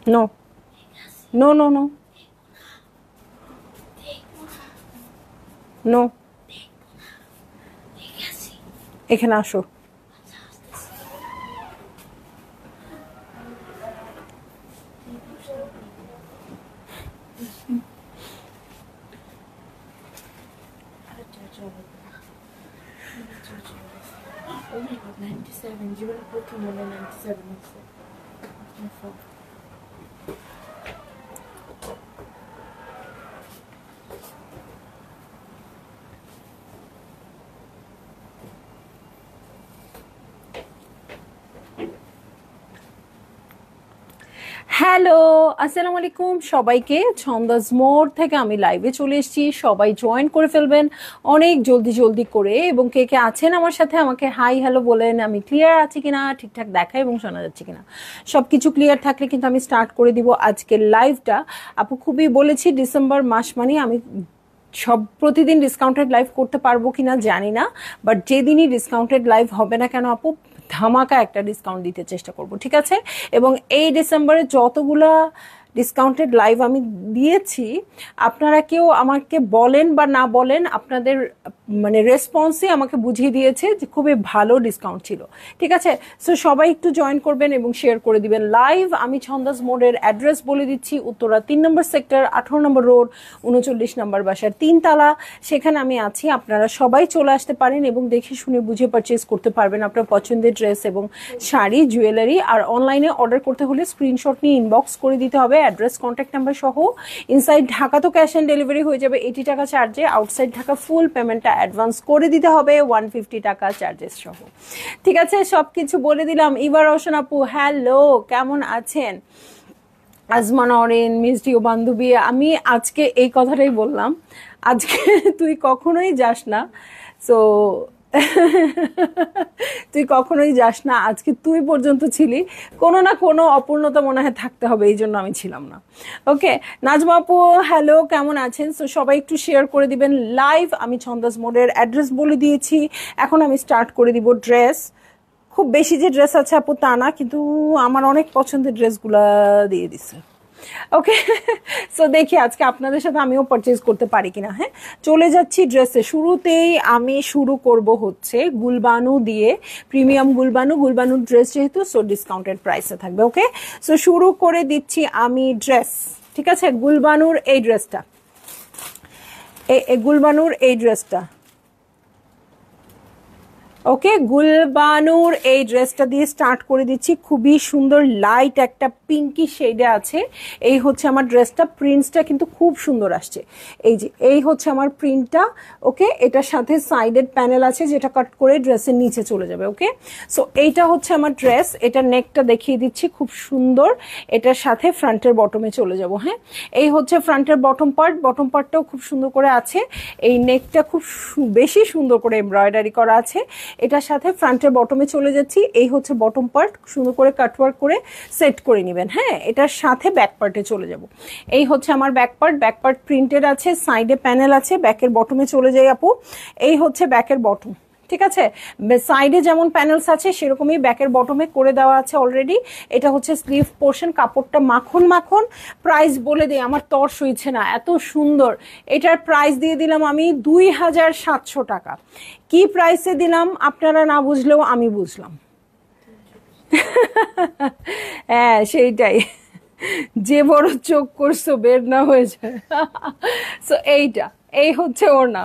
No, no, no, no, no, এখানে আসো। Oh my god, 97. জীবনে প্রথম মনে 97 হচ্ছে। হ্যালো, আসসালামু আলাইকুম সবাইকে। ছন্দাস মোড় থেকে আমি লাইভে চলে এসেছি, সবাই জয়েন করে ফেলবেন অনেক জলদি জলদি করে। এবং কে কে আছেন আমার সাথে আমাকে হাই হ্যালো বলেন, আমি ক্লিয়ার আছি কিনা, ঠিকঠাক দেখা এবং শোনা যাচ্ছে কিনা। সব কিছু ক্লিয়ার থাকলে কিন্তু আমি স্টার্ট করে দিব আজকের লাইভটা। আপু খুবই বলেছি ডিসেম্বর মাস মানে আমি সব প্রতিদিন ডিসকাউন্টেড লাইভ করতে পারবো কিনা জানি না, বাট যেদিনই ডিসকাউন্টেড লাইভ হবে না কেন আপু, ধামাকা একটা ডিসকাউন্ট দিতে চেষ্টা করব, ঠিক আছে? এবং এই ডিসেম্বরে যতগুলা ডিসকাউন্টেড লাইভ আমি দিয়েছি, আপনারা কেউ আমাকে বলেন বা না বলেন, আপনাদের মানে রেসপন্সই আমাকে বুঝিয়ে দিয়েছে যে খুবই ভালো ডিসকাউন্ট ছিল, ঠিক আছে? সো সবাই একটু জয়েন করবেন এবং শেয়ার করে দিবেন লাইভ। আমি ছন্দাস মোড়ের অ্যাড্রেস বলে দিচ্ছি, উত্তরা 3 নম্বর সেক্টর, 18 নম্বর রোড, 39 নম্বর বাসার 3 তলা, সেখানে আমি আছি। আপনারা সবাই চলে আসতে পারেন এবং দেখে শুনে বুঝে পারচেজ করতে পারবেন আপনার পছন্দের ড্রেস এবং শাড়ি, জুয়েলারি। আর অনলাইনে অর্ডার করতে হলে স্ক্রিনশট নিয়ে ইনবক্স করে দিতে হবে অ্যাড্রেস, কন্ট্যাক্ট নাম্বার সহ। ইনসাইড ঢাকা তো ক্যাশ অন ডেলিভারি হয়ে যাবে 80 টাকা চার্জে, আউটসাইড ঢাকা ফুল পেমেন্টটা অ্যাডভান্স করে দিতে হবে 150 টাকা চার্জেস সহ, ঠিক আছে? সব কিছু বলে দিলাম। এবার রওশন আপু, হ্যালো, কেমন আছেন? আজমান অরেন, মিষ্টি ও বান্ধবী, আমি আজকে এই কথাটাই বললাম, আজকে তুই কখনোই যাস না। সো তুই কখনোই যাস না, আজকে তুই পর্যন্ত ছিলি, কোনো না কোনো অপূর্ণতা মনে হয় থাকতে হবে, এই জন্য আমি ছিলাম না। ওকে, নাজমা আপু হ্যালো, কেমন আছেন? সো সবাই একটু শেয়ার করে দিবেন লাইভ। আমি ছন্দাস মোড়ের অ্যাড্রেস বলে দিয়েছি, এখন আমি স্টার্ট করে দিব ড্রেস। খুব বেশি যে ড্রেস আছে আপু তা না, কিন্তু আমার অনেক পছন্দের ড্রেসগুলা দিয়ে দিছে। ওকে, সো দেখি আজকে আপনাদের সাথে আমিও পারচেজ করতে পারি কিনা। হ্যাঁ, চলে যাচ্ছি ড্রেসে। শুরুতেই আমি শুরু করব হচ্ছে গুলবানু দিয়ে, প্রিমিয়াম গুলবানু। গুলবানুর ড্রেস যেহেতু, সো ডিসকাউন্টেড প্রাইসে থাকবে। ওকে, সো শুরু করে দিচ্ছি আমি ড্রেস, ঠিক আছে? গুলবানুর এই ড্রেসটা, গুলবানুর এই ড্রেসটা, ওকে, গুলবানুর এই ড্রেসটা দিয়ে স্টার্ট করে দিচ্ছি। খুবই সুন্দর লাইট একটা পিঙ্কি শেডে আছে। এই হচ্ছে আমার ড্রেসটা, প্রিন্টসটা কিন্তু খুব সুন্দর আসছে। এই যে এই হচ্ছে আমার প্রিন্টটা। ওকে, এটার সাথে সাইডেড প্যানেল আছে যেটা কাট করে ড্রেসের নিচে চলে যাবে। ওকে, সো এইটা হচ্ছে আমার ড্রেস। এটা নেকটা দেখিয়ে দিচ্ছি, খুব সুন্দর। এটার সাথে ফ্রন্টের বটমে চলে যাব। হ্যাঁ, এই হচ্ছে ফ্রন্টের বটম পার্ট, বটম পার্টটাও খুব সুন্দর করে আছে। এই নেকটা খুব বেশি সুন্দর করে এমব্রয়ডারি করা আছে। এটার সাথে ফ্রন্টের বটমে চলে যাচ্ছি। এই হচ্ছে বটম পার্ট, সুন্দর করে কাটওয়ার্ক করে সেট করে নেবেন। হ্যাঁ, এটার সাথে ব্যাক পার্টে চলে যাব। এই হচ্ছে আমার back part, back part printed আছে, সাইডে প্যানেল আছে। ব্যাকের বটমে চলে যাই আপু, এই হচ্ছে ব্যাকের বটম, ঠিক আছে? সাইডে যেমন প্যানেলস আছে সেরকমই ব্যাকের বটমে করে দেওয়া আছে অলরেডি। এটা হচ্ছে স্লিভ পোর্শন, কাপড়টা মাখন মাখন। প্রাইস বলে দিই, আমার তর সইছে না, এত সুন্দর। এটার প্রাইস দিয়ে দিলাম আমি 2700 টাকা। কি প্রাইসে দিলাম আপনারা না বুঝলেও আমি বুঝলাম। হ্যাঁ সেইটাই, যে বড় চোখ করছো বের না হয়ে যায়। সো এইটা, এই হচ্ছে ওড়না।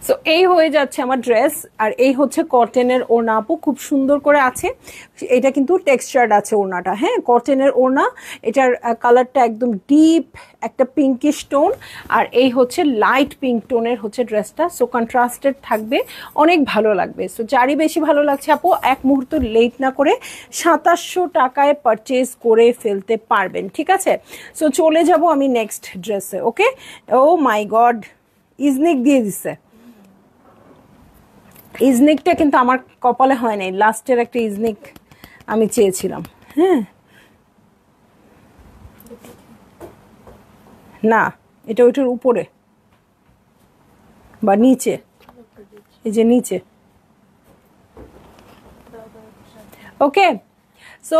সো এই হয়ে যাচ্ছে আমার ড্রেস। আর এই হচ্ছে কটনের ওড়না আপু, খুব সুন্দর করে আছে। এটা কিন্তু টেক্সচার্ড আছে ওড়নাটা। হ্যাঁ, কটনের ওড়না। এটার কালারটা একদম ডিপ একটা পিঙ্কিশ টোন, আর এই হচ্ছে লাইট পিঙ্ক টোনের হচ্ছে ড্রেসটা। সো কন্ট্রাস্টেড থাকবে, অনেক ভালো লাগবে। সো যারই বেশি ভালো লাগছে আপু, এক মুহূর্ত লেট না করে 2700 টাকায় পারচেজ করে ফেলতে পারবেন, ঠিক আছে? সো চলে যাব আমি নেক্সট ড্রেসে। ওকে, ও মাই গড, ইজনিক দিয়ে দিছে। ইজনিকটা কিন্তু আমার কপালে হয় নাই, লাস্টের একটা ইজনিক আমি চেয়েছিলাম। হ্যাঁ, না, এটা ওইটার উপরে বা নিচে, এই যে নিচে। ওকে, সো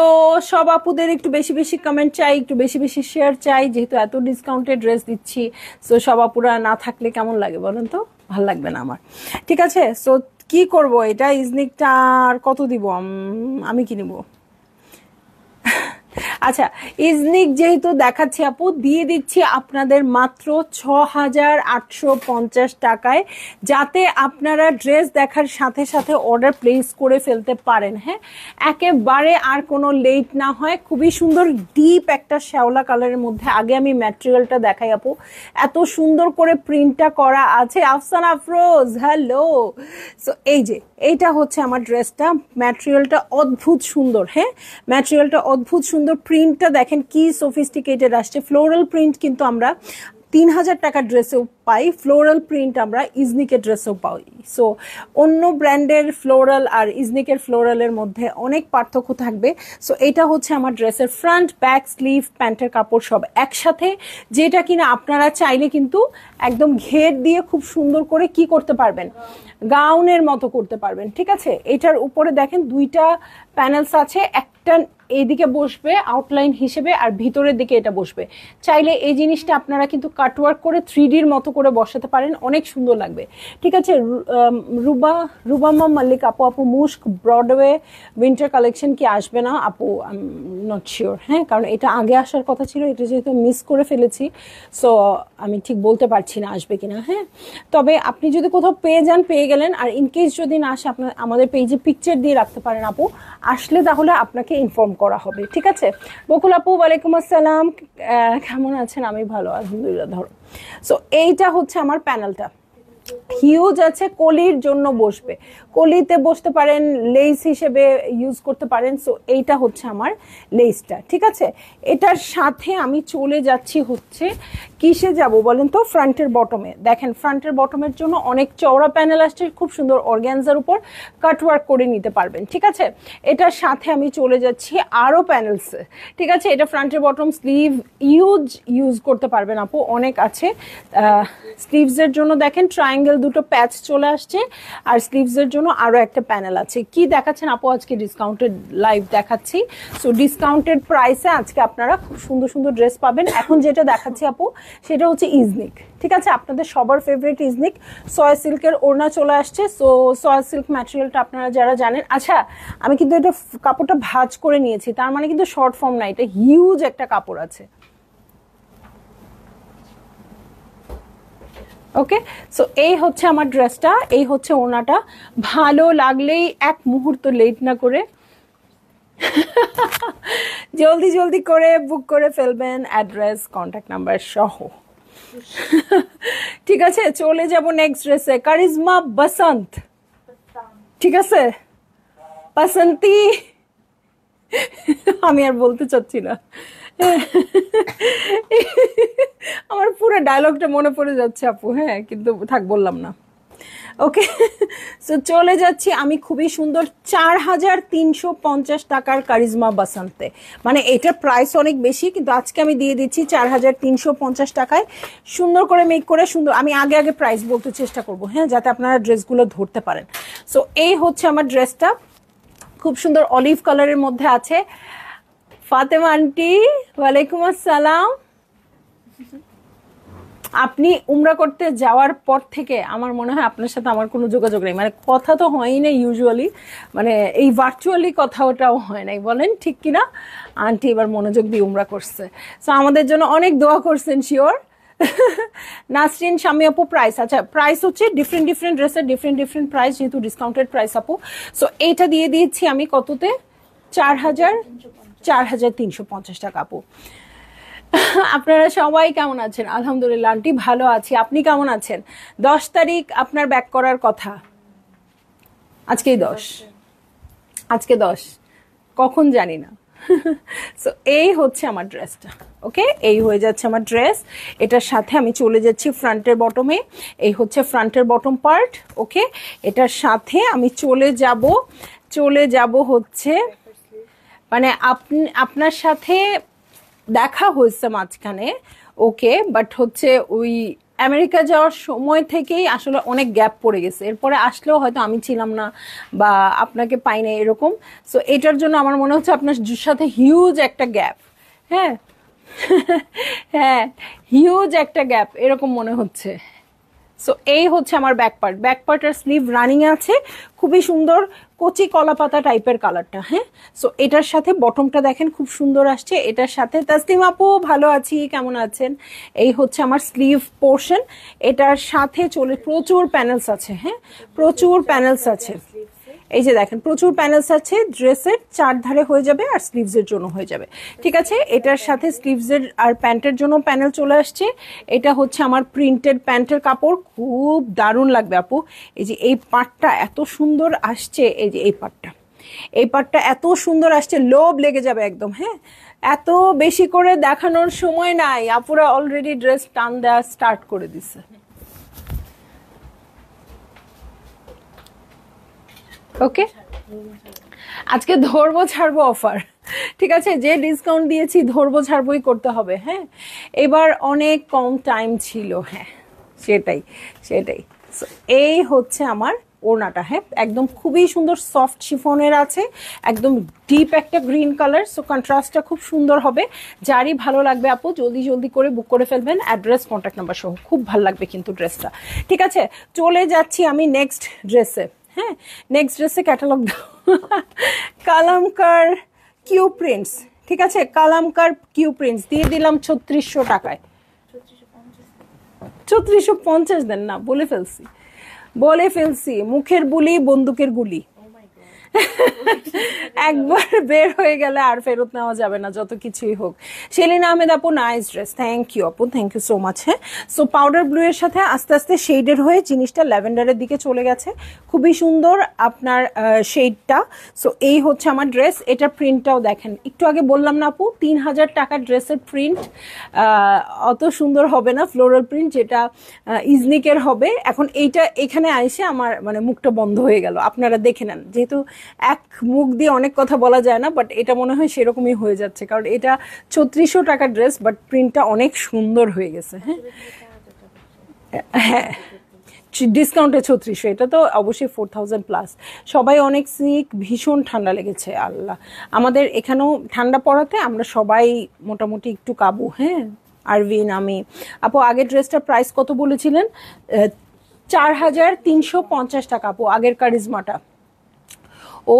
সব আপুদের একটু বেশি বেশি কমেন্ট চাই, একটু বেশি বেশি শেয়ার চাই, যেহেতু এত ডিসকাউন্টেড ড্রেস দিচ্ছি। সো সব আপুরা না থাকলে কেমন লাগে বলেন তো, ভাল লাগবে না আমার। ঠিক আছে, সো কি করব, এটা ইজনিকটা আর কত দিব, আমি কি নিব? আচ্ছা, ইজনিক যেহেতু দেখাচ্ছি আপু, দিয়ে দিচ্ছি আপনাদের মাত্র 6,850 টাকায়, যাতে আপনারা ড্রেস দেখার সাথে সাথে অর্ডার প্লেস করে ফেলতে পারেন। হ্যাঁ, একেবারে আর কোনো লেট না হয়। খুবই সুন্দর ডিপ একটা শ্যাওলা কালারের মধ্যে। আগে আমি ম্যাটেরিয়ালটা দেখাই আপু, এত সুন্দর করে প্রিন্টটা করা আছে। আফসানা আফরোজ, হ্যালো। সো এই যে এইটা হচ্ছে আমার ড্রেসটা, ম্যাটেরিয়ালটা অদ্ভুত সুন্দর। হ্যাঁ, ম্যাটেরিয়ালটা অদ্ভুত সুন্দর, প্রিন্টটা দেখেন কি সোফিস্টিকেটেড আসছে। ফ্লোরাল প্রিন্ট কিন্তু আমরা 3,000 টাকার ড্রেসেও পাই, ফ্লোরাল প্রিন্ট আমরা ইজনিকের ড্রেসেও পাই। সো অন্য ব্র্যান্ডের ফ্লোরাল আর ইজনিকের ফ্লোরালের মধ্যে অনেক পার্থক্য থাকবে। সো এটা হচ্ছে আমার ড্রেসের ফ্রন্ট, ব্যাক, স্লিভ, প্যান্টের কাপড় সব একসাথে, যেটা কিনা আপনারা চাইলে কিন্তু একদম ঘের দিয়ে খুব সুন্দর করে কি করতে পারবেন, গাউনের মতো করতে পারবেন। ঠিক আছে, এটার উপরে দেখেন দুইটা প্যানেলস আছে, একটা এইদিকে বসবে আউটলাইন হিসেবে আর ভিতরের দিকে এটা বসবে। চাইলে এই জিনিসটা আপনারা কিন্তু কাটওয়ার্ক করে 3Dর মতো করে বসাতে পারেন, অনেক সুন্দর লাগবে। ঠিক আছে, রুবামা মল্লিক আপু, আপু মুস্ক ব্রডওয়ে উইন্টার কালেকশন কি আসবে না আপু? I am not sure. হ্যাঁ, কারণ এটা আগে আসার কথা ছিল, এটা যেহেতু মিস করে ফেলেছি, সো আমি ঠিক বলতে পারছি না আসবে কিনা। হ্যাঁ, তবে আপনি যদি কোথাও পেয়ে যান, পেয়ে গেলেন, আর ইনকেস যদি না আসে আপনার আমাদের পেজে পিকচার দিয়ে রাখতে পারেন আপু, আসলে তাহলে আপনাকে ইনফর্ম করা হবে। ঠিক আছে, বকুল আপু ওয়ালাইকুম আসসালাম, কেমন আছেন? আমি ভালো আলহামদুলিল্লাহ। ধরো, সো এইটা হচ্ছে আমার প্যানেলটা, হিউজ আছে, কলির জন্য বসবে, কলিতে বসতে পারেন, লেস হিসেবে ইউজ করতে পারেন। সো এইটা হচ্ছে আমার লেসটা। ঠিক আছে, এটার সাথে আমি চলে যাচ্ছি হচ্ছে কিসে যাব বলেন তো, ফ্রন্টের বটমে। দেখেন ফ্রন্টের বটমের জন্য অনেক চওড়া প্যানেল আসছে, খুব সুন্দর অর্গ্যানজার উপর কাটওয়ার্ক করে নিতে পারবেন। ঠিক আছে, এটার সাথে আমি চলে যাচ্ছি আরো প্যানেলসে। ঠিক আছে, এটা ফ্রন্টের বটম, স্লিভ ইউজ করতে পারবেন আপু, অনেক আছে। স্লিভসের জন্য দেখেন ট্রায়াঙ্গেল দুটো প্যাচ চলে আসছে, আর স্লিভসের জন্য আরো একটা প্যানেল আছে। কি দেখাচ্ছেন আপু? আজকে ডিসকাউন্টেড লাইভ দেখাচ্ছি। সো ডিসকাউন্টেড প্রাইসে আজকে আপনারা খুব সুন্দর সুন্দর ড্রেস পাবেন। এখন যেটা দেখাচ্ছি আপু, সেটা হচ্ছে ইজনিক। ঠিক আছে, আপনাদের সবার ফেভারিট ইজনিক। সয়া সিল্কের ওড়না চলে আসছে। সো সয়া সিল্ক ম্যাটেরিয়ালটা আপনারা যারা জানেন, আচ্ছা আমি কিন্তু এটা কাপড়টা ভাঁজ করে নিয়েছি, তার মানে কিন্তু শর্ট ফর্ম না, এটা হিউজ একটা কাপড় আছে। ওকে, সো এই হচ্ছে আমার ড্রেসটা, এই হচ্ছে ওড়নাটা। ভালো লাগলেই এক মুহূর্ত লেট না করে জলদি জলদি করে বুক করে ফেলবেন, অ্যাড্রেস কন্ট্যাক্ট নাম্বার সহ। ঠিক আছে, চলে যাব নেক্সট ড্রেসে, কারিজমা বসন্ত। ঠিক আছে, বসন্তি, আমি আর বলতে চাচ্ছি না, আমার পুরো ডায়লগটা মনে পড়ে যাচ্ছে আপু। হ্যাঁ, কিন্তু থাক, বললাম না। ওকে, সো চলে যাচ্ছি আমি খুবই সুন্দর 4,350 টাকার কারিজমা বাসন্তে। মানে এটার প্রাইস অনেক বেশি, কিন্তু আজকে আমি দিয়ে দিচ্ছি 4,350 টাকায়। সুন্দর করে মেক করে সুন্দর, আমি আগে আগে প্রাইস বলতে চেষ্টা করবো, হ্যাঁ, যাতে আপনারা ড্রেসগুলো ধরতে পারেন। সো এই হচ্ছে আমার ড্রেসটা, খুব সুন্দর অলিভ কালারের মধ্যে আছে। ফাতেমা আন্টি ওয়ালাইকুম আসসালাম। আপনি উমরা করতে যাওয়ার পর থেকে আমার মনে হয় আপনার সাথে আমার কোনো যোগাযোগ নেই, মানে কথা তো হয়ই না ইউজুয়ালি, মানে এই ভার্চুয়ালি কথা ওটাও হয় নাই, বলেন ঠিক কিনা? আন্টি এবার মনোযোগ দিয়ে উমরা করছে, সো আমাদের জন্য অনেক দোয়া করছেন শিওর। নাসরিন শামি আপু, প্রাইস, আচ্ছা প্রাইস হচ্ছে ডিফারেন্ট ডিফারেন্ট ড্রেসের ডিফারেন্ট প্রাইস, যেহেতু ডিসকাউন্টেড প্রাইস আপু। সো এইটা দিয়ে দিয়েছি আমি কততে, 4,350 টাকা আপু। আপনারা সবাই কেমন আছেন? আলহামদুলিল্লাহ আন্টি ভালো আছি, আপনি কেমন আছেন? 10 তারিখ আপনার ব্যাক করার কথা, আজকেই 10, আজকে 10 কখন জানি না। সো এই হচ্ছে আমার ড্রেসটা। ওকে, এই হয়ে যাচ্ছে আমার ড্রেস। এটার সাথে আমি চলে যাচ্ছি ফ্রন্টের বটমে, এই হচ্ছে ফ্রন্টের বটম পার্ট। ওকে, এটার সাথে আমি চলে যাব হচ্ছে, মানে আপনার সাথে দেখা হয়েছে মাঝখানে, ওকে, বাট হচ্ছে ওই আমেরিকা যাওয়ার সময় থেকেই আসলে অনেক গ্যাপ পড়ে গেছে, এরপরে আসলেও হয়তো আমি ছিলাম না বা আপনাকে পাই না এরকম। সো এটার জন্য আমার মনে হচ্ছে আপনার সাথে হিউজ একটা গ্যাপ। হ্যাঁ হ্যাঁ, হিউজ একটা গ্যাপ এরকম মনে হচ্ছে। সো এই হচ্ছে আমার ব্যাক পার্ট আর স্লিভ রানিং আছে, খুবই সুন্দর কচি কলা পাতা টাইপের কালারটা। হ্যাঁ, সো এটার সাথে বটমটা দেখেন খুব সুন্দর আসছে। এটার সাথে তাসলিম আপু ভালো আছি, কেমন আছেন? এই হচ্ছে আমার স্লিভ পোর্শন, এটার সাথে চলে প্রচুর প্যানেলস আছে। হ্যাঁ, প্রচুর প্যানেলস আছে, এই যে দেখেন প্রচুর প্যানেলস আছে। ড্রেসের চার ধারে হয়ে যাবে আর স্লিভসের জন্য হয়ে যাবে, ঠিক আছে। এটার সাথে স্লিভসের আর প্যান্টের জন্য প্যানেল চলে আসছে। এটা হচ্ছে আমার প্রিন্টেড প্যান্টের কাপড়, খুব দারুণ লাগবে আপু। এই যে এই পাটটা এত সুন্দর আসছে, এই যে এই পাটটা এত সুন্দর আসছে, লোভ লেগে যাবে একদম। হ্যাঁ, এত বেশি করে দেখানোর সময় নাই, আপুরা অলরেডি ড্রেস টান দেওয়া স্টার্ট করে দিছে। ওকে, আজকে ধরবো ছাড়বো অফার, ঠিক আছে। যে ডিসকাউন্ট দিয়েছি ধরবো ছাড়বোই করতে হবে। হ্যাঁ, এবার অনেক কম টাইম ছিল। হ্যাঁ, সেটাই। So, এই হচ্ছে আমার ওড়নাটা। হ্যাঁ, একদম খুবই সুন্দর সফট শিফনের আছে, একদম ডিপ একটা গ্রিন কালার। সো কন্ট্রাস্টটা খুব সুন্দর হবে। যারই ভালো লাগবে আপু জলদি করে বুক করে ফেলবেন, অ্যাড্রেস কন্ট্যাক্ট নাম্বার সহ। খুব ভালো লাগবে কিন্তু ড্রেসটা, ঠিক আছে। চলে যাচ্ছি আমি নেক্সট ড্রেসে। হ্যাঁ, নেক্সট ড্রেসে ক্যাটালগ কালামকার কিউ প্রিন্টস, ঠিক আছে। কালামকার কিউ প্রিন্টস দিয়ে দিলাম 3600 টাকায়। 3650 দেন না, বলে ফেলছি, মুখের বুলি বন্দুকের গুলি। একবার বের হয়ে গেলে আর ফেরত নেওয়া যাবে না, যত কিছুই হোক। সেলিনা আহমেদ আপু, নাইস ড্রেস, থ্যাংক ইউ আপু, থ্যাংক ইউ সো মাচ। হ্যাঁ, সো পাউডার ব্লু এর সাথে আস্তে আস্তে শেডের হয়ে জিনিসটা ল্যাভেন্ডারের দিকে চলে গেছে, খুবই সুন্দর আপনার শেডটা। সো এই হচ্ছে আমার ড্রেস। এটা প্রিন্টটাও দেখেন, একটু আগে বললাম না আপু 3000 টাকার ড্রেসের প্রিন্ট অত সুন্দর হবে না, ফ্লোরাল প্রিন্ট যেটা ইজনিকের হবে। এখন এইটা এখানে আইসে আমার মানে মুখটা বন্ধ হয়ে গেল, আপনারা দেখে নেন, যেহেতু এক মুখ দিয়ে অনেক কথা বলা যায় না, বাট এটা মনে হয় সেরকমই হয়ে যাচ্ছে, কারণ এটা 3600 টাকার ড্রেস, বাট প্রিন্টটা অনেক সুন্দর হয়ে গেছে। হ্যাঁ হ্যাঁ, ডিসকাউন্টে 3600, এটা তো অবশ্যই 4000 প্লাস। সবাই অনেক সিক, ভীষণ ঠান্ডা লেগেছে। আল্লাহ, আমাদের এখানেও ঠান্ডা পড়াতে আমরা সবাই মোটামুটি একটু কাবু। হ্যাঁ, আরভিন, আমি আপু আগের ড্রেসটার প্রাইস কত বলেছিলেন? 4350 টাকা আপু, আগের কারিজমাটা। ও,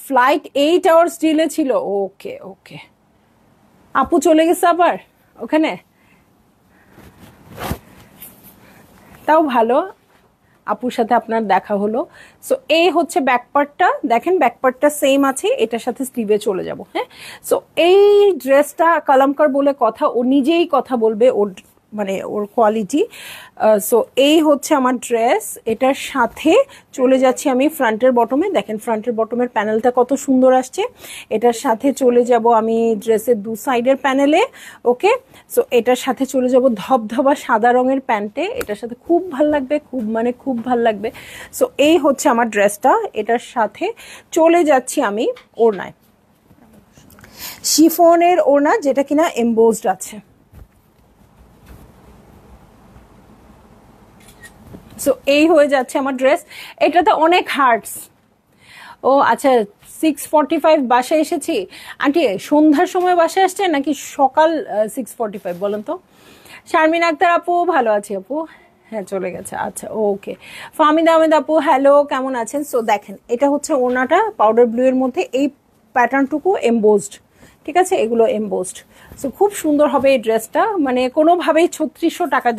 ফ্লাইট 8 আওয়ার্স ডিলে ছিল। ওকে ওকে, আপু চলে গেছে আবার ওখানে, তাও ভালো, আপুর সাথে আপনার দেখা হলো। সো এই হচ্ছে ব্যাকপার্টটা, দেখেন ব্যাকপার্টটা সেম আছে, এটার সাথে স্লিভে চলে যাব। হ্যাঁ, সো এই ড্রেসটা কালামকার বলে কথা, ও নিজেই কথা বলবে ওর মানে ওর কোয়ালিটি। সো এই হচ্ছে আমার ড্রেস, এটার সাথে চলে যাচ্ছি আমি ফ্রন্টের বটমে। দেখেন ফ্রন্টের বটমের প্যানেলটা কত সুন্দর আসছে। এটার সাথে চলে যাব আমি ড্রেসের দু সাইডের প্যানেলে। ওকে, সো এটার সাথে চলে যাব ধবধবা সাদা রঙের প্যান্টে, এটার সাথে খুব ভাল লাগবে, খুব ভাল লাগবে। সো এই হচ্ছে আমার ড্রেসটা, এটার সাথে চলে যাচ্ছি আমি ওড়নায়, শিফনের ওড়না, যেটা কিনা এমবোজড আছে। সো এই হয়ে যাচ্ছে আমার ড্রেস। এটাতে অনেক হার্টস। ও আচ্ছা, 6:45 বাসায় এসেছি। আন্টি সন্ধ্যার সময় বাসায় আসছে নাকি সকাল 6:45 বলেন তো? শারমিন আক্তার আপু, ভালো আছি আপু। হ্যাঁ, চলে গেছে, আচ্ছা ওকে। ফাহমিদা আহমেদ আপু, হ্যালো, কেমন আছেন? সো দেখেন, এটা হচ্ছে ওড়নাটা পাউডার ব্লু এর মধ্যে, এই প্যাটার্নটুকু এমবোজড, ঠিক আছে, এগুলো এমবোজড। সো খুব সুন্দর হবে এই ড্রেসটা, মানে কোনোভাবেই 3600 টাকা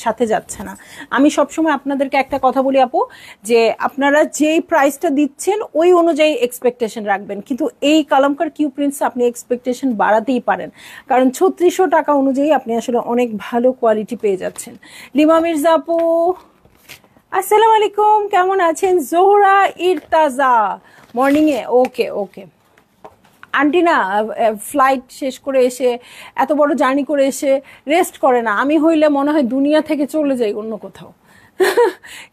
সাথে যাচ্ছে না। আমি সবসময় আপনাদেরকে একটা কথা বলি আপু, যে আপনারা যেই প্রাইসটা দিচ্ছেন ওই অনুযায়ী এক্সপেকটেশন রাখবেন, কিন্তু এই কালামকার কিউ প্রিন্টস আপনি এক্সপেকটেশন বাড়াতেই পারেন, কারণ 3600 টাকা অনুযায়ী আপনি আসলে অনেক ভালো কোয়ালিটি পেয়ে যাচ্ছেন। লিমা মির্জা আপু, আসসালামু আলাইকুম, কেমন আছেন? জোহরা ইরতাজা, মর্নিংয়ে, ওকে ওকে। আন্টি না ফ্লাইট শেষ করে এসে, এত বড় জার্নি করে এসে রেস্ট করে না। আমি হইলে মনে হয় দুনিয়া থেকে চলে যাই অন্য কোথাও।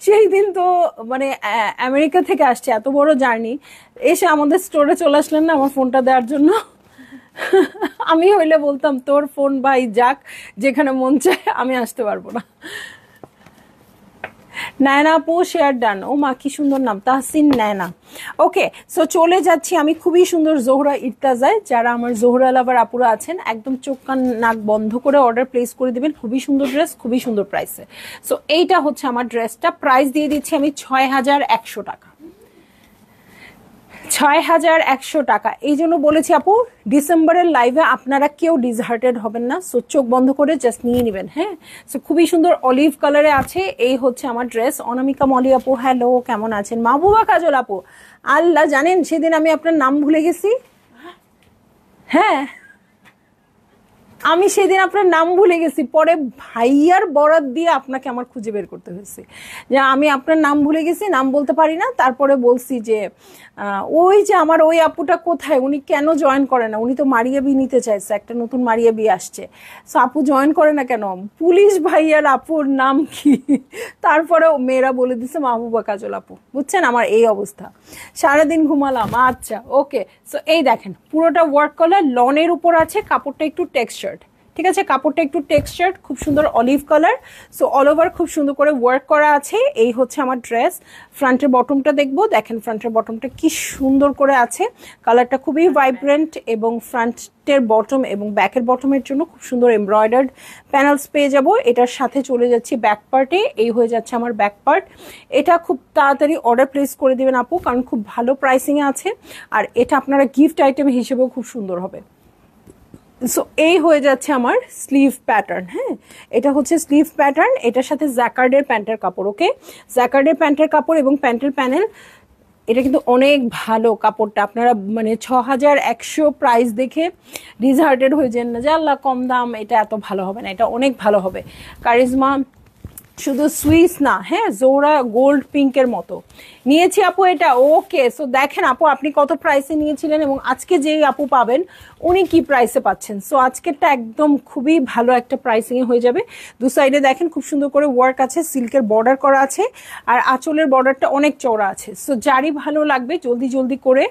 সেই দিন তো মানে আমেরিকা থেকে আসছে, এত বড় জার্নি, এসে আমাদের স্টোরে চলে আসলেন না আমার ফোনটা দেওয়ার জন্য। আমি হইলে বলতাম তোর ফোন ভাই যাক, যেখানে মন চায়, আমি আসতে পারবো না। নায়না আপু শেয়ার ডান। ও মা কি সুন্দর নাম, তাহসিন নায়না। ওকে, সো চলে যাচ্ছি আমি। খুবই সুন্দর জোহরা ইর্তাজায়, যারা আমার জোহরা লাভার আপুরা আছেন একদম চোখ কান নাক বন্ধ করে অর্ডার প্লেস করে দিবেন। খুবই সুন্দর ড্রেস, খুবই সুন্দর প্রাইসে। সো এইটা হচ্ছে আমার ড্রেসটা, প্রাইস দিয়ে দিচ্ছি আমি 6100 টাকা। 6100 টাকা। এই জন্য বলেছি আপু, ডিসেম্বরের লাইভে আপনারা কেউ ডিসহার্টেড হবেন না। সো চোখ বন্ধ করে জাস্ট নিয়ে নেবেন। হ্যাঁ, সো খুবই সুন্দর অলিভ কালারে আছে। এই হচ্ছে আমার ড্রেস। অনামিকা মলি আপু হ্যালো, কেমন আছেন? মাহবুবা কাজল আপু, আল্লাহ জানেন সেদিন আমি আপনার নাম ভুলে গেছি। হ্যাঁ, আমি সেদিন আপনার নাম ভুলে গেছি, পরে ভাইয়ার বরাত দিয়ে আপনাকে আমার খুঁজে বের করতে হয়েছে যে আমি আপনার নাম ভুলে গেছি, নাম বলতে পারি না। তারপরে বলছি যে ওই যে আমার ওই আপুটা কোথায়, উনি কেন জয়েন করে না? উনি তো মারিয়া বি নিতে চাইছে, একটা নতুন মারিয়া বি আসছে। সো আপু জয়েন করে না কেন? পুলিশ ভাইয়ার আপুর নাম কি? তারপরে মেয়েরা বলে দিছে মাহবুবা কাজল আপু। বুঝছেন আমার এই অবস্থা, সারাদিন ঘুমালাম। আচ্ছা ওকে, সো এই দেখেন পুরোটা ওয়ার্ক কালার লনের উপর আছে, কাপড়টা একটু টেক্সচার্ড, ঠিক আছে? কাপড়টা একটু টেক্সচার্ড, খুব সুন্দর olive colour. So all over খুব সুন্দর করে ওয়ার্ক করা আছে। এই হচ্ছে আমার ড্রেস। ফ্রন্টের বটমটা দেখবো, দেখেন ফ্রন্টের বটমটা কি সুন্দর করে আছে, কালারটা খুবই ভাইব্রেন্ট। এবং ফ্রন্টের বটম এবং ব্যাকের বটমের জন্য খুব সুন্দর এমব্রয়ডার্ড প্যানেলস পেয়ে যাব। এটার সাথে চলে যাচ্ছি ব্যাক পার্টে। এই হয়ে যাচ্ছে আমার ব্যাক পার্ট। এটা খুব তাড়াতাড়ি অর্ডার প্লেস করে দিবেন আপু, কারণ খুব ভালো প্রাইসিংয়ে আছে। আর এটা আপনারা গিফট আইটেম হিসেবেও খুব সুন্দর হবে। সো এই হয়ে যাচ্ছে আমার স্লিভ প্যাটার্ন। হ্যাঁ, এটা হচ্ছে স্লিভ প্যাটার্ন, এটার সাথে জ্যাকার্ডের প্যান্টের কাপড়। ওকে, জ্যাকার্ডের প্যান্টের কাপড় এবং প্যান্টের প্যানেল। এটা কিন্তু অনেক ভালো কাপড়টা, আপনারা মানে 6100 প্রাইস দেখে ডিসহার্টেড হয়ে যান না যে আল্লাহ কম দাম, এটা এত ভালো হবে না। এটা অনেক ভালো হবে। কারিজমা শুধু সুইস না, হ্যাঁ, জোড়া গোল্ড পিঙ্কের মতো নিয়েছি আপু এটা। ওকে, সো দেখেন আপু আপনি কত প্রাইসে নিয়েছিলেন এবং আজকে যেই আপু পাবেন উনি কি প্রাইসে পাচ্ছেন। সো আজকেরটা একদম খুবই ভালো একটা প্রাইসিংয়ে হয়ে যাবে। দু সাইডে দেখেন খুব সুন্দর করে ওয়ার্ক আছে, সিল্কের বর্ডার করা আছে, আর আঁচলের বর্ডারটা অনেক চওড়া আছে। সো যারই ভালো লাগবে জলদি জলদি করে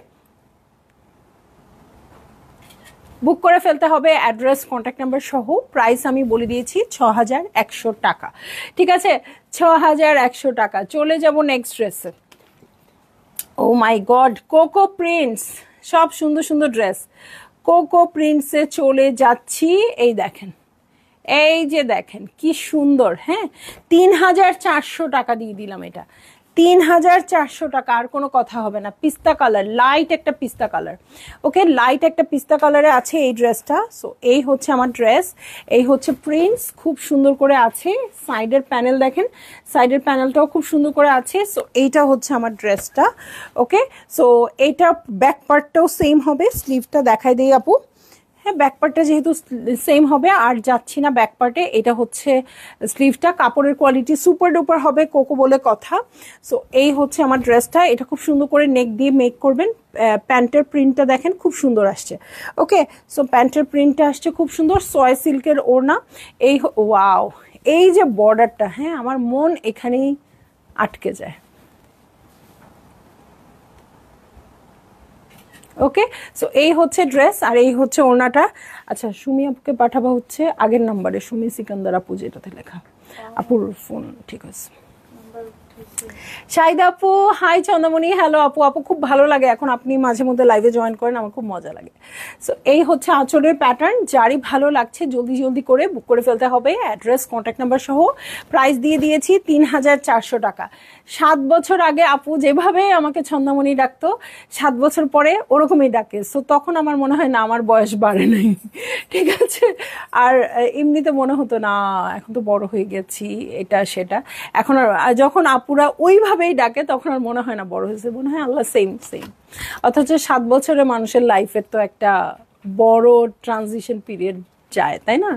বুক করে ফেলতে হবে, অ্যাড্রেস কন্ট্যাক্ট নাম্বার সহ। প্রাইস আমি বলে দিয়েছি 6100 টাকা, ঠিক আছে? 6100 টাকা। চলে যাব নেক্সট ড্রেসে। ও মাই গড, কোকো প্রিন্টস, সব সুন্দর সুন্দর ড্রেস। কোকো প্রিন্টসে চলে যাচ্ছি। এই দেখেন, এই যে দেখেন কি সুন্দর। হ্যাঁ, 3400 টাকা দিয়ে দিলাম এটা, 3400 টাকা। আর কোনো কথা হবে না। পিস্তা কালার, লাইট একটা পিস্তা কালার। ওকে, লাইট একটা পিস্তা কালারে আছে এই ড্রেসটা। সো এই হচ্ছে আমার ড্রেস, এই হচ্ছে প্রিন্টস, খুব সুন্দর করে আছে। সাইডের প্যানেল দেখেন, সাইডের প্যানেলটাও খুব সুন্দর করে আছে। সো এইটা হচ্ছে আমার ড্রেসটা। ওকে, সো এইটা ব্যাক পার্টটাও সেম হবে। স্লিভটা দেখাই দিই আপু। হ্যাঁ, ব্যাক পার্টটা যেহেতু সেম হবে, আর যাচ্ছি না ব্যাক পার্টে। এটা হচ্ছে স্লিভটা, কাপড়ের কোয়ালিটি সুপার ডুপার হবে, কোকো বলে কথা। সো এই হচ্ছে আমার ড্রেসটা। এটা খুব সুন্দর করে নেক দিয়ে মেক করবেন। প্যান্টের প্রিন্টটা দেখেন খুব সুন্দর আসছে। ওকে, সো প্যান্টের প্রিন্টটা আসছে খুব সুন্দর, সয় সিল্কের ওড়না। এই ওয়াও, এই যে বর্ডারটা, হ্যাঁ আমার মন এখানেই আটকে যায়। ওকে, সো এই হচ্ছে ড্রেস আর এই হচ্ছে ওড়নাটা। আচ্ছা, সুমি আপুকে পাঠাবা হচ্ছে আগের নাম্বারে, সুমি সিকান্দার আপু যেটাতে লেখা। আপুর ফোন ঠিক আছে। শাহিদা আপু হাই, চন্দ্রমণি হ্যালো আপু। আপু খুব ভালো লাগে এখন আপনি মাঝে মধ্যে লাইভে জয়েন করেন, আমার খুব মজা লাগে। সো এই হচ্ছে আঁচলের প্যাটার্ন। যারই ভালো লাগছে জলদি জলদি করে বুক করে ফেলতে হবে, অ্যাড্রেস কন্ট্যাক্ট নাম্বার সহ। প্রাইস দিয়ে দিয়েছি 3400 টাকা। 7 বছর আগে আপু যেভাবে আমাকে ছন্দামণি ডাকতো, 7 বছর পরে ওরকমই ডাকে। সো তখন আমার মনে হয় না আমার বয়স বাড়ে নাই, ঠিক আছে? আর এমনিতে মনে হতো না এখন তো বড় হয়ে গেছি, এটা সেটা। এখন আর যখন আপুরা ওইভাবেই ডাকে তখন আর মনে হয় না বড় হয়েছে, মনে হয় আল্লাহ সেম সেম। অথচ 7 বছরে মানুষের লাইফের তো একটা বড় ট্রানজিশন পিরিয়ড যায়, তাই না?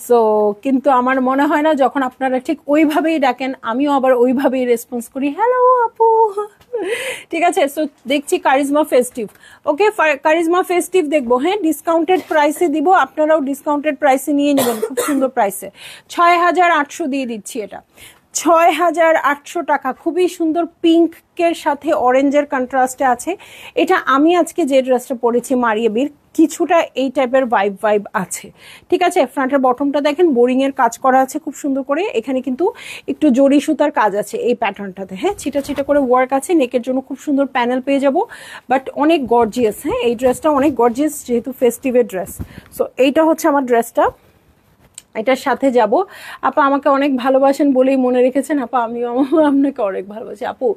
সো কিন্তু আমার মনে হয় না, যখন আপনারা ঠিক ওইভাবেই ডাকেন আমিও আবার ওইভাবেই রেসপন্স করি, হ্যালো আপু, ঠিক আছে? সো দেখছি কারিজমা ফেস্টিভ। ওকে, কারিজমা ফেস্টিভ দেখবো। হ্যাঁ, ডিসকাউন্টেড প্রাইসে দিব, আপনারাও ডিসকাউন্টেড প্রাইসে নিয়ে নেবেন, খুব সুন্দর প্রাইসে। 6800 দিয়ে দিচ্ছি এটা, 6800 টাকা। খুবই সুন্দর পিঙ্কের সাথে অরেঞ্জের কন্ট্রাস্টে আছে। এটা আমি আজকে যে ড্রেসটা পরেছি মারিয়া বির, কিছুটা এই টাইপের ভাইব আছে। ঠিক আছে, ফ্রন্টের বটমটা দেখেন বোরিং এর কাজ করা আছে খুব সুন্দর করে। এখানে কিন্তু একটু জরি সুতার কাজ আছে এই প্যাটার্নটাতে। হ্যাঁ, ছিটা ছিটা করে ওয়ার্ক আছে। নেকের জন্য খুব সুন্দর প্যানেল পেয়ে যাব, বাট অনেক গর্জিয়াস। হ্যাঁ, এই ড্রেসটা অনেক গর্জিয়াস যেহেতু ফেস্টিভের ড্রেস। সো এইটা হচ্ছে আমার ড্রেসটা, এটার সাথে যাব। আপা আমাকে অনেক ভালোবাসেন বলেই মনে রেখেছেন। আপা আমিও আপনাকে অনেক ভালোবাসি আপু।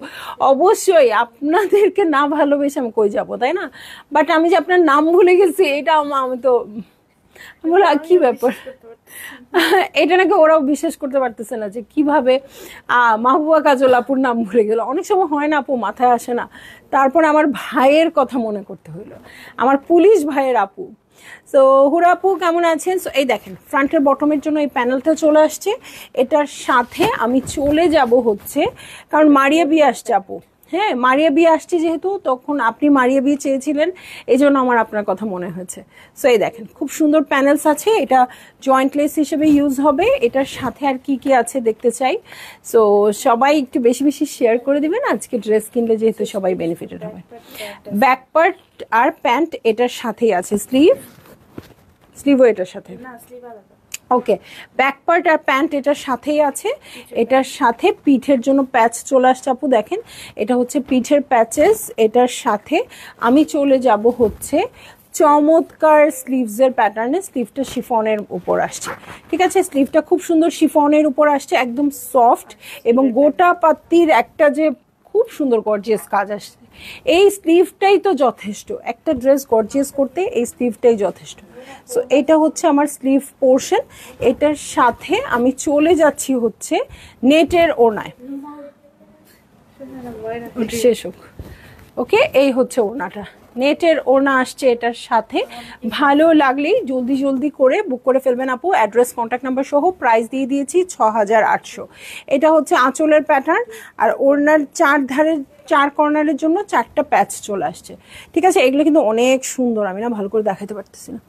অবশ্যই, আপনাদেরকে না ভালোবেসে আমি কই যাব, তাই না? বাট আমি যে আপনার নাম ভুলে গেছি এটা আমি তো বলে কি ব্যাপার। এটা নাকি ওরাও বিশ্বাস করতে পারতেছে না যে কিভাবে মাহবুবা কাজল আপুর নাম ভুলে গেল। অনেক সময় হয় না আপু, মাথায় আসে না। তারপর আমার ভাইয়ের কথা মনে করতে হইলো, আমার পুলিশ ভাইয়ের আপু। সো হুরাপু কেমন আছেন? সো এই দেখেন ফ্রন্টের বটমের জন্য এই প্যানেলটা চলে আসছে। এটার সাথে আমি চলে যাব হচ্ছে, কারণ মারিয়া বিয়ে আসছে আপু। হ্যাঁ, মারিয়া বিয়ে আসছে যেহেতু, তখন আপনি মারিয়া বিয়ে চেয়েছিলেন, এই জন্য আমার আপনার কথা মনে হয়েছে। সো এই দেখেন খুব সুন্দর প্যানেলস আছে। এটা জয়েন্ট লেস হিসেবে ইউজ হবে। এটার সাথে আর কি কি আছে দেখতে চাই। সো সবাই একটু বেশি বেশি শেয়ার করে দিবেন, আজকে ড্রেস কিনলে যেহেতু সবাই বেনিফিটেড হবে। ব্যাক পার্ট আর প্যান্ট এটার সাথেই আছে, স্লিভও এটার সাথে। ওকে, ব্যাক পার্ট আর প্যান্ট এটার সাথেই আছে। এটার সাথে পিঠের জন্য প্যাচ চলে আসছে আপু, দেখেন এটা হচ্ছে পিঠের প্যাচেস। এটার সাথে আমি চলে যাব হচ্ছে চমৎকার স্লিভসের প্যাটার্নে। স্লিভটা শিফনের উপর আসছে। ঠিক আছে, স্লিভটা খুব সুন্দর শিফনের উপর আসছে, একদম সফট, এবং গোটা পাত্তির একটা যে খুব সুন্দর গর্জিয়াস কাজ আসছে। এই স্লিভটাই তো যথেষ্ট, একটা ড্রেস গর্জিয়াস করতে এই স্লিভটাই যথেষ্ট। সো এটা হচ্ছে আমার স্লিভ পোর্শন। এটার সাথে আমি চলে যাচ্ছি হচ্ছে নেটের ওড়নায়। শেষ হোক। ওকে, এই হচ্ছে ওড়নাটা, নেটের ওড়না আসছে এটার সাথে। ভালো লাগলেই জলদি জলদি করে বুক করে ফেলবেন আপু। অ্যাড্রেস কন্ট্যাক্ট নাম্বার সহ প্রাইস দিয়ে দিয়েছি ৬,৮০০। এটা হচ্ছে আঁচলের প্যাটার্ন, আর ওড়নার চার কর্নারের জন্য 4টা প্যাচ চলে আসছে। ঠিক আছে, এগুলো কিন্তু অনেক সুন্দর, আমি না ভালো করে দেখাতে পারতেছি না।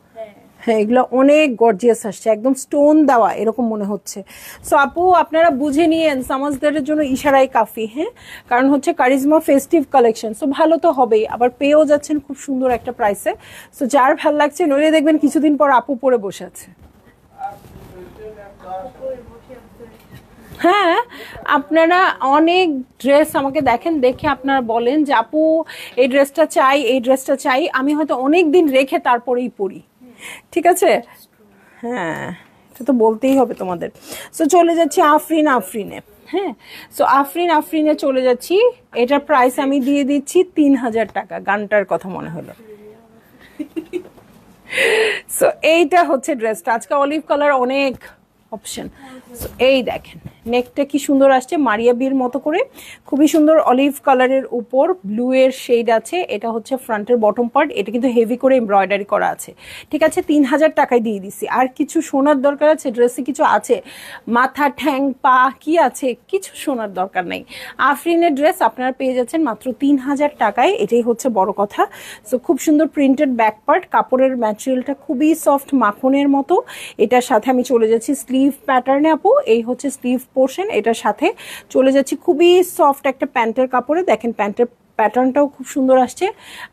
হ্যাঁ, এগুলো অনেক গর্জিয়াস আসছে, একদম স্টোন দেওয়া এরকম মনে হচ্ছে। সো আপু আপনারা বুঝে নিয়েন, সমাজদারের জন্য ইশারাই কাফি। হ্যাঁ, কারণ হচ্ছে কারিজমা ফেস্টিভ কালেকশন, সো ভালো তো হবেই, আবার পেয়েও যাচ্ছেন খুব সুন্দর একটা প্রাইসে। সো যার ভাল লাগছে নইলে দেখবেন কিছুদিন পর আপু পরে বসে আছে। হ্যাঁ, আপনারা অনেক ড্রেস আমাকে দেখেন, দেখে আপনারা বলেন যে আপু এই ড্রেসটা চাই, এই ড্রেসটা চাই। আমি হয়তো অনেক দিন রেখে তারপরেই পরি। ঠিক আছে, হ্যাঁ এটা তো বলতেই হবে তোমাদের। সো চলে যাচ্ছি আফরিনে। হ্যাঁ, সো আফরিনে চলে যাচ্ছি। এটার প্রাইস আমি দিয়ে দিচ্ছি ৩,০০০ টাকা। গানটার কথা মনে হলো। সো এইটা হচ্ছে ড্রেসটা। আজকে অলিভ কালার অনেক অপশন। সো এই দেখেন নেকটা কি সুন্দর আসছে, মারিয়া বির মতো করে, খুবই সুন্দর অলিভ কালারের উপর ব্লু এর শেড আছে। এটা হচ্ছে ফ্রন্টের বটম পার্ট, এটা কিন্তু হেভি করে এমব্রয়ডারি করা আছে। ঠিক আছে, ৩,০০০ টাকায় দিয়ে দিছি। আর কিছু সোনার দরকার আছে? ড্রেসে কিছু আছে, মাথা ঠ্যাং পা কি আছে, কিছু সোনার দরকার নেই। আফরিনের ড্রেস আপনারা পেয়ে যাচ্ছেন মাত্র ৩,০০০ টাকায়, এটাই হচ্ছে বড় কথা। সো খুব সুন্দর প্রিন্টেড ব্যাক পার্ট, কাপড়ের ম্যাটেরিয়ালটা খুবই সফট মাখনের মতো। এটার সাথে আমি চলে যাচ্ছি স্লিভ প্যাটার্নে আপু, এই হচ্ছে স্লিভ পোর্শন। এটার সাথে চলে যাচ্ছি খুবই সফট একটা প্যান্টের কাপড়ে। দেখেন প্যান্টের প্যাটার্নটাও খুব সুন্দর আসছে।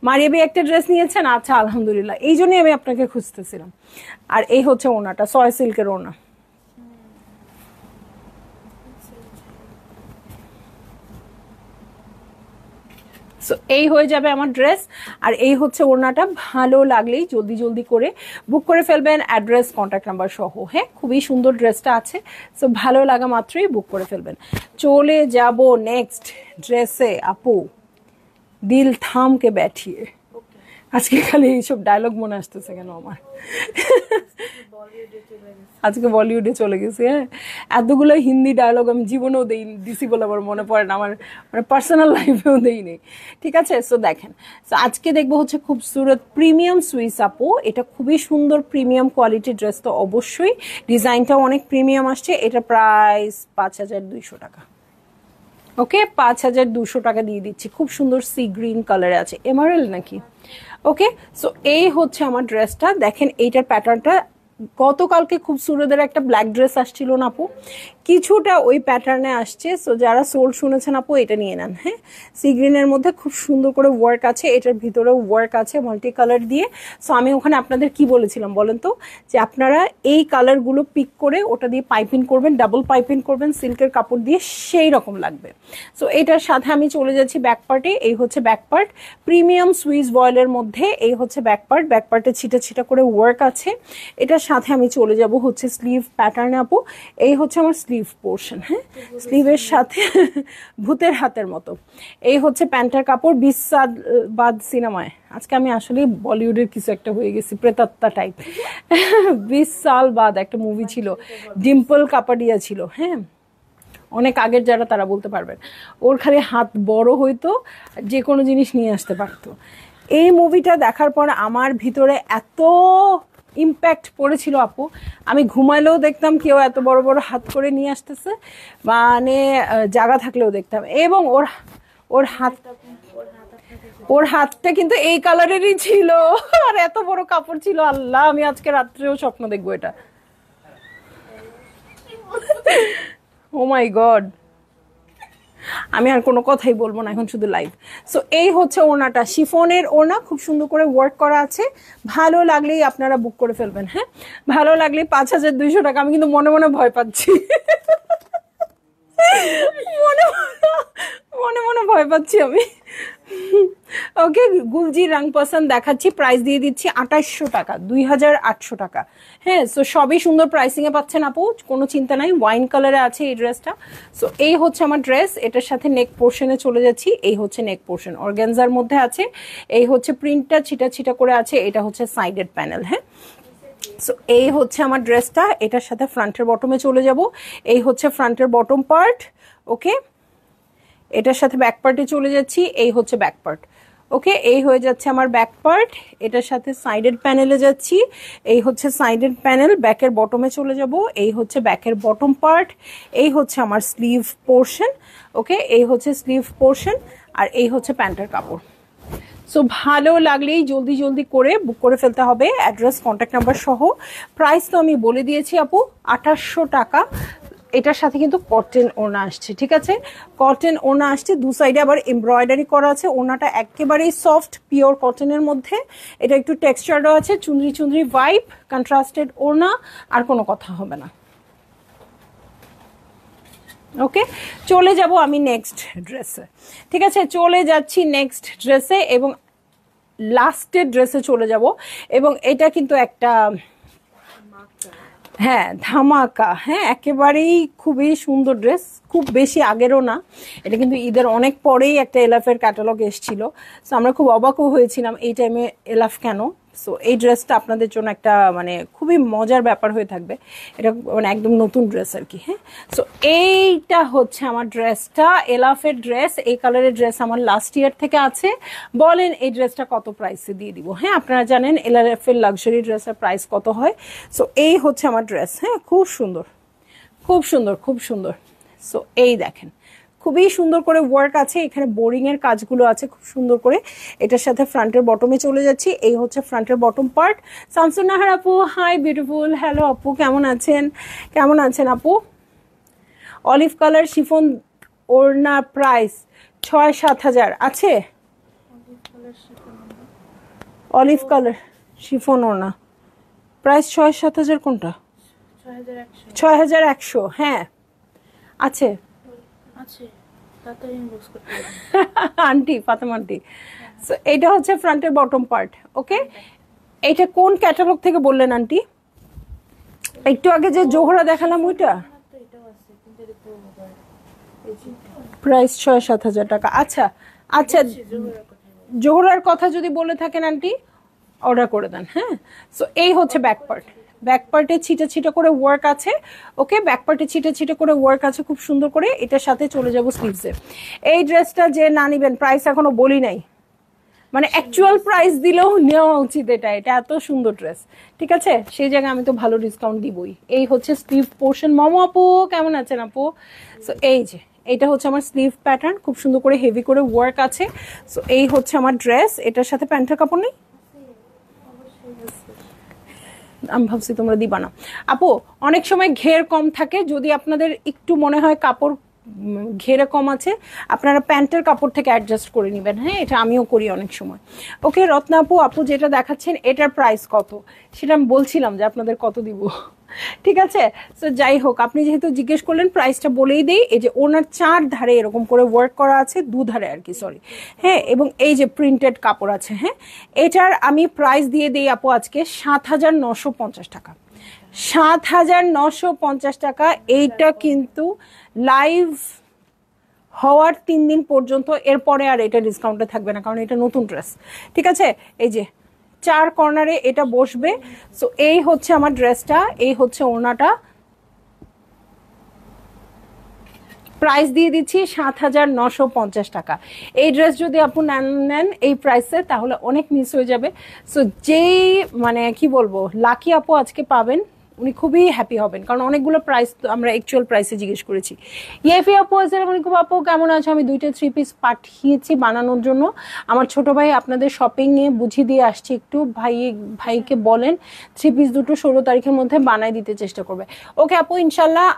মারিয়াবি একটা ড্রেস নিয়েছেন? আচ্ছা আলহামদুলিল্লাহ, এই জন্যই আমি আপনাকে খুঁজতেছিলাম। আর এই হচ্ছে ওনাটা, সয় সিল্কের ওনা। সো এই হয়ে যাবে আমার ড্রেস, আর এই হচ্ছে ওড়নাটা। ভালো লাগলেই জলদি জলদি করে বুক করে ফেলবেন, অ্যাড্রেস কন্ট্যাক্ট নাম্বার সহ। হ্যাঁ, খুবই সুন্দর ড্রেসটা আছে। সো ভালো লাগা মাত্রই বুক করে ফেলবেন। চলে যাব নেক্সট ড্রেসে আপু, দিল থামকে ব্যাঠিয়ে। আজকে খালি এইসব ডায়লগ মনে আসতেছে কেন আমার। আজকে বলিউডে চলে গেছি। হ্যাঁ, এতগুলো হিন্দি ডায়লগ আমি জীবনেও দিছি বলে আমার মনে পড়ে না, আমার মানে পার্সোনাল লাইফেও দেইনি। ঠিক আছে, সো দেখেন, সো আজকে দেখবো হচ্ছে খুবসুরত প্রিমিয়াম সুইস আপু। এটা খুবই সুন্দর প্রিমিয়াম কোয়ালিটির ড্রেস, তো অবশ্যই ডিজাইনটাও অনেক প্রিমিয়াম আসছে। এটা প্রাইস ৫,২০০ টাকা। ওকে, ৫,২০০ টাকা দিয়ে দিচ্ছি। খুব সুন্দর সি গ্রিন কালারে আছে, এমারেল নাকি। ওকে, সো এই হচ্ছে আমার ড্রেসটা। দেখেন এইটার প্যাটার্নটা গতকালকে খুব সুরেদের একটা ব্ল্যাক ড্রেস আসছিল না আপু, কিছুটা ওই প্যাটার্নে আসছে। সো যারা সোল শুনেছেন আপু এটা নিয়ে নেন। হ্যাঁ, সি গ্রিনের মধ্যে খুব সুন্দর করে ওয়ার্ক আছে, এটার ভিতরেও ওয়ার্ক আছে মাল্টি কালার দিয়ে। সো আমি ওখানে আপনাদের কি বলেছিলাম বলেন তো, যে আপনারা এই কালারগুলো পিক করে ওটা দিয়ে পাইপিং করবেন, ডাবল পাইপিং করবেন সিল্কের কাপড় দিয়ে, সেই রকম লাগবে। সো এটার সাথে আমি চলে যাচ্ছি ব্যাক পার্টে। এই হচ্ছে ব্যাক পার্ট, প্রিমিয়াম সুইস বয়েলের মধ্যে এই হচ্ছে ব্যাক পার্ট। ব্যাক পার্টে ছিটা ছিটা করে ওয়ার্ক আছে। এটার সাথে আমি চলে যাব হচ্ছে স্লিভ প্যাটার্নে আপু। এই হচ্ছে আমার স্লিভ পোর্শন। হ্যাঁ, স্লিভের সাথে ভূতের হাতের মতো। এই হচ্ছে প্যান্টের কাপড়। 20 সাল বাদ সিনেমায়, আজকে আমি আসলে বলিউডের কিছু একটা হয়ে গেছি, প্রেতাত্মা টাইপ। 20 সাল বাদ একটা মুভি ছিল, ডিম্পল কাপাডিয়া ছিল। হ্যাঁ, অনেক আগের যারা তারা বলতে পারবেন। ওর খালি হাত বড় হইতো, যে কোনো জিনিস নিয়ে আসতে পারতো। এই মুভিটা দেখার পর আমার ভিতরে এত ইম্প্যাক্ট পড়েছিল আপু, আমি ঘুমাইলেও দেখতাম কেউ এত বড় বড় হাত করে নিয়ে আসতেছে, মানে জায়গা থাকলেও দেখতাম। এবং ওর হাত ওর হাতটা কিন্তু এই কালারেরই ছিল, আর এত বড় কাপড় ছিল। আল্লাহ, আমি আজকে রাত্রেও স্বপ্ন দেখবো এটা। ও মাই গড, আমি আর কোনো কথাই বলবো না এখন, শুধু লাইভ। সো এই হচ্ছে ওড়নাটা, শিফনের ওড়না, খুব সুন্দর করে ওয়ার্ক করা আছে। ভালো লাগলেই আপনারা বুক করে ফেলবেন। হ্যাঁ, ভালো লাগলে 5200 টাকা। আমি কিন্তু মনে মনে ভয় পাচ্ছি, মনে মনে মনে ভয় পাচ্ছি আমি। ওকে, গুলজি রং পছন্দ দেখাচ্ছি, প্রাইস দিয়ে দিচ্ছি 2800 টাকা, 2800 টাকা। হ্যাঁ, সো সবই সুন্দর প্রাইসিং এ পাচ্ছেন আপু, কোনো চিন্তা নাই। ওয়াইন কালারে আছে এই ড্রেসটা। সো এই হচ্ছে আমার ড্রেস, এটার সাথে নেক পোর্শনে চলে যাচ্ছি। এই হচ্ছে নেক পোর্শন, অর্গানজার মধ্যে আছে। এই হচ্ছে প্রিন্টটা ছিটা ছিটা করে আছে, এটা হচ্ছে সাইডেড প্যানেল। হ্যাঁ, সো এই হচ্ছে আমার ড্রেসটা, এটার সাথে ফ্রন্টের বটমে চলে যাব। এই হচ্ছে ফ্রন্টের বটম পার্ট। ওকে, এটার সাথে ব্যাক পার্টে চলে যাচ্ছি। এই হচ্ছে ব্যাক পার্ট। ওকে, এই হয়ে যাচ্ছে আমার ব্যাক পার্ট। এটার সাথে সাইডেড প্যানেলে যাচ্ছি। এই হচ্ছে সাইডেড প্যানেল, ব্যাকের বটমে চলে যাব। এই হচ্ছে ব্যাকের বটম পার্ট। এই হচ্ছে আমার স্লিভ পোর্শন। ওকে, এই হচ্ছে স্লিভ পোর্শন, আর এই হচ্ছে প্যান্টের কাপড়। সো ভালো লাগলেই জলদি জলদি করে বুক করে ফেলতে হবে, অ্যাড্রেস কন্ট্যাক্ট নাম্বার সহ। প্রাইস তো আমি বলে দিয়েছি আপু, 2800 টাকা। এটার সাথে কিন্তু কটন ওড়না আসছে, ঠিক আছে? কটন ওড়না আসছে, দু সাইডে আবার এমব্রয়ডারি করা আছে। ওড়নাটা একেবারেই সফট পিওর কটনের মধ্যে। এটা একটু টেক্সচারও আছে, চুনরি চুনরি ভাইব, কন্ট্রাস্টেড ওড়না, আর কোনো কথা হবে না। ওকে, চলে যাব আমি নেক্সট ড্রেসে। ঠিক আছে, চলে যাচ্ছি নেক্সট ড্রেসে, এবং লাস্টের ড্রেসে চলে যাব। এবং এটা কিন্তু একটা, হ্যাঁ, ধামাকা। হ্যাঁ, একেবারেই খুবই সুন্দর ড্রেস, খুব বেশি আগেরও না। এটা কিন্তু ঈদের অনেক পরেই একটা এলাফের ক্যাটালগ এসেছিল। সো আমরা খুব অবাকও হয়েছিলাম এই টাইমে এলাফ কেন। সো এই ড্রেসটা আপনাদের জন্য একটা মানে খুবই মজার ব্যাপার হয়ে থাকবে। এটা মানে একদম নতুন ড্রেস আর কি। হ্যাঁ, সো এইটা হচ্ছে আমার ড্রেসটা, এলাফের ড্রেস। এই কালারের ড্রেস আমার লাস্ট ইয়ার থেকে আছে। বলেন এই ড্রেসটা কত প্রাইসে দিয়ে দিব? হ্যাঁ, আপনারা জানেন এলাফের লাক্সারি ড্রেসের প্রাইস কত হয়। সো এই হচ্ছে আমার ড্রেস। হ্যাঁ, খুব সুন্দর, খুব সুন্দর, খুব সুন্দর। সো এই দেখেন, খুবই সুন্দর করে ওয়ার্ক আছে, এখানে বোরিং এর কাজগুলো আছে খুব সুন্দর করে। এটার সাথে ফ্রন্টের বটমে চলে যাচ্ছি। এই হচ্ছে ফ্রন্টের বটম পার্ট। শামসুন নাহার আপু, হাই বিউটিফুল, হ্যালো আপু, কেমন আছেন? কেমন আছেন আপু? অলিভ কালার শিফন ওড়না প্রাইস 6-7 হাজার আছে। অলিভ কালার শিফন ওড়না প্রাইস 6-7 হাজার, কোনটা? 6100। হ্যাঁ, আছে আন্টি, ফাতেমা আন্টি। সো এইটা হচ্ছে ফ্রন্টের বটম পার্ট। ওকে, এইটা কোন ক্যাটালগ থেকে বললেন আন্টি? একটু আগে যে জোহরা দেখালাম ওইটা প্রাইস 6-7 হাজার টাকা। আচ্ছা আচ্ছা, জোহরার কথা যদি বলে থাকেন আন্টি, অর্ডার করে দেন। হ্যাঁ, সো এই হচ্ছে ব্যাক পার্ট। ব্যাক পার্টে ছিটা ছিটা করে ওয়ার্ক আছে। ওকে, ব্যাক পার্টে ছিটা ছিটা করে ওয়ার্ক আছে খুব সুন্দর করে। এটার সাথে চলে যাব স্লিভসে। এই ড্রেসটা যে না নিবেন, প্রাইস এখনো বলি নাই, মানে অ্যাকচুয়াল প্রাইস দিলেও নেওয়া উচিত। এটা এত সুন্দর ড্রেস, ঠিক আছে? সেই জায়গায় আমি তো ভালো ডিসকাউন্ট দিবই। এই হচ্ছে স্লিভ পোর্শন। মমো আপু, কেমন আছেন আপু? সো এই যে এটা হচ্ছে আমার স্লিভ প্যাটার্ন, খুব সুন্দর করে হেভি করে ওয়ার্ক আছে। সো এই হচ্ছে আমার ড্রেস। এটার সাথে প্যান্টের কাপড় নেই? আমি ভাবছি তোমরা দিবা না। আপু অনেক সময় ঘের কম থাকে, যদি আপনাদের একটু মনে হয় কাপড় ঘেরে কম আছে, আপনারা প্যান্টের কাপড় থেকে অ্যাডজাস্ট করে নেবেন। হ্যাঁ, এটা আমিও করি অনেক সময়। ওকে রত্না আপু, আপু যেটা দেখাচ্ছেন এটার প্রাইস কত সেটা আমি বলছিলাম যে আপনাদের কত দিব। ঠিক আছে, তো যাই হোক, আপনি যেহেতু জিজ্ঞেস করলেন প্রাইসটা বলেই দেই। এই যে ওনার 4 ধারে এরকম করে ওয়ার্ক করা আছে, 2 ধারে আর কি, সরি। হ্যাঁ, এবং এই যে প্রিন্টেড কাপড় আছে। হ্যাঁ, এটার আমি প্রাইস দিয়ে দিই আপু আজকে 7,950 টাকা। 7,950 টাকা। এইটা কিন্তু লাইভ হওয়ার 3 দিন পর্যন্ত, এরপরে আর এটা ডিসকাউন্টে থাকবে না, কারণ এটা নতুন ড্রেস। ঠিক আছে, এই যে 4 কর্নারে এটা বসবে। সো এই হচ্ছে আমার ড্রেসটা, এই হচ্ছে ওড়নাটা। প্রাইস দিয়ে দিচ্ছি 7,950 টাকা। এই ড্রেস যদি আপনি নেন এই প্রাইসে, তাহলে অনেক মিস হয়ে যাবে। সো যেই মানে কি বলবো, লাকি আপু আজকে পাবেন, উনি খুবই হ্যাপি হবেন, কারণ অনেকগুলো প্রাইস আমরা অ্যাকচুয়াল প্রাইসে জিজ্ঞেস করেছি। ইয়েফি আপু, আসসালামু আলাইকুম আপু, কেমন আছো? আমি 2টা 3 পিস পাঠিয়েছি বানানোর জন্য। আমার ছোট ভাই আপনাদের শপিং এ বুঝিয়ে দিয়ে আসছি, একটু ভাইকে বলেন 3 পিস দুটো 16 তারিখের মধ্যে বানাই দিতে চেষ্টা করবে। ওকে আপু, ইনশাল্লাহ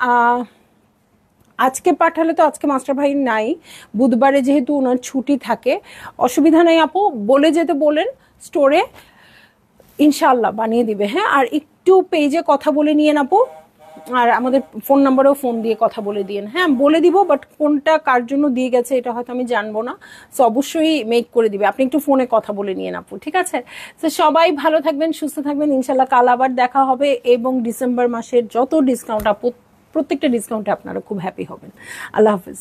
আজকে পাঠালে তো, আজকে মাস্টার ভাই নাই, বুধবারে যেহেতু ওনার ছুটি থাকে, অসুবিধা নেই আপু, বলে যেতে বলেন স্টোরে, ইনশাল্লাহ বানিয়ে দিবে। হ্যাঁ, আর একটু পেজে কথা বলে নিয়েন আপু, আর আমাদের ফোন নাম্বারেও ফোন দিয়ে কথা বলে দিয়েন। হ্যাঁ, বলে দিব, বাট কোনটা কার জন্য দিয়ে গেছে এটা হয়তো আমি জানবো না, সো অবশ্যই মেক করে দিবে। আপনি একটু ফোনে কথা বলে নিয়েন আপু, ঠিক আছে? তো সবাই ভালো থাকবেন, সুস্থ থাকবেন, ইনশাল্লাহ কাল আবার দেখা হবে। এবং ডিসেম্বর মাসের যত ডিসকাউন্ট আপু, প্রত্যেকটা ডিসকাউন্টে আপনারা খুব হ্যাপি হবেন। আল্লাহ হাফিজ।